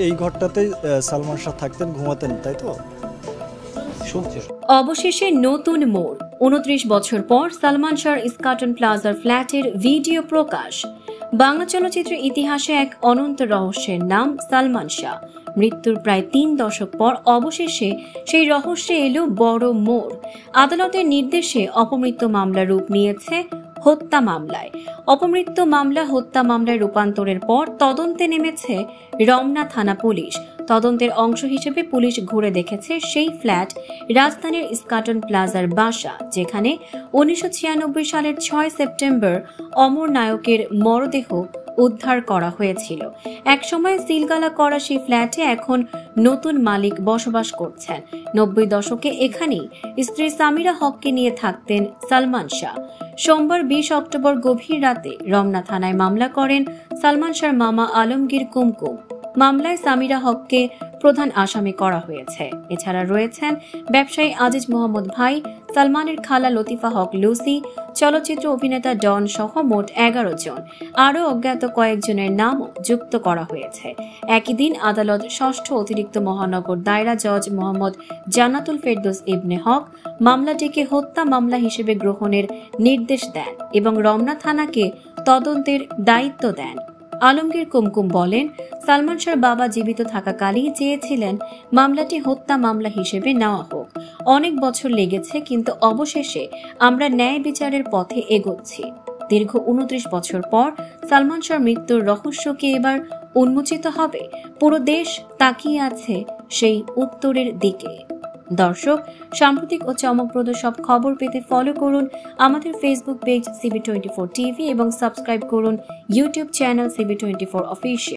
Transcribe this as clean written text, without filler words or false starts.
এই ঘরটাতেই সালমান শাহ থাকতেন, ঘুমাতেন, তাই তো? অবশেষে নতুন মোড়। 29 বছর পর সালমান শাহর ইস্কাটন প্লাজার ফ্ল্যাটের ভিডিও প্রকাশ। বাংলা চলচ্চিত্রের ইতিহাসে এক অনন্ত রহস্যের নাম সালমান শাহ। মৃত্যুর প্রায় 3 দশক পর অবশেষে সেই রহস্যে এলো বড় মোড়। আদালতের নির্দেশে অপমৃত্যু মামলা রূপ নিয়েছে হত্যা মামলায়। অপমৃত্যু মামলা হত্যা মামলায় রূপান্তরের পর তদন্তে নেমেছে রমনা থানা পুলিশ। তদন্তের অংশ হিসেবে পুলিশ ঘুরে দেখেছে সেই ফ্ল্যাট, রাজধানীর ইস্কাটন প্লাজার বাসা, যেখানে 1996 সালের 6 সেপ্টেম্বর অমর নায়কের মরদেহ উদ্ধার করা হয়েছিল। একসময় সিলগালা করা সেই ফ্ল্যাটে এখন নতুন মালিক বসবাস করছেন। 90 দশকে এখানেই স্ত্রী সামিরা হককে নিয়ে থাকতেন সালমান শাহ। সোমবার 20 অক্টোবর গভীর রাতে রমনা থানায় মামলা করেন সালমান শাহর মামা আলমগীর কুমকুম। মামলায় সামিরা হককে প্রধান আসামি করা হয়েছে। এছাড়া রয়েছেন ব্যবসায়ী আজিজ মোহাম্মদ ভাই, সালমানের খালা লতিফা হক লুসি, চলচ্চিত্র অভিনেতা ডন সহ মোট 11 জন। আরও অজ্ঞাত কয়েকজনের নামও যুক্ত করা হয়েছে। একই দিন আদালত ষষ্ঠ অতিরিক্ত মহানগর দায়রা জজ মোহাম্মদ জান্নাতুল ফেরদৌস ইবনে হক মামলাটিকে হত্যা মামলা হিসেবে গ্রহণের নির্দেশ দেন এবং রমনা থানাকে তদন্তের দায়িত্ব দেন। আলমগীর কুমকুম বলেন, সালমান শাহর বাবা জীবিত থাকাকালেই চেয়েছিলেন মামলাটি হত্যা মামলা হিসেবে নেওয়া হোক। অনেক বছর লেগেছে, কিন্তু অবশেষে আমরা ন্যায় বিচারের পথে এগোচ্ছি। দীর্ঘ 29 বছর পর সালমান শাহর মৃত্যুর রহস্য কি এবার উন্মোচিত হবে? পুরো দেশ তাকিয়ে আছে সেই উত্তরের দিকে। দর্শক, সাম্প্রতিক ও চমকপ্রদ সব খবর পেতে ফলো করুন আমাদের ফেসবুক পেজ CB24 টিভি এবং সাবস্ক্রাইব করুন ইউটিউব চ্যানেল CB24 অফিসিয়াল।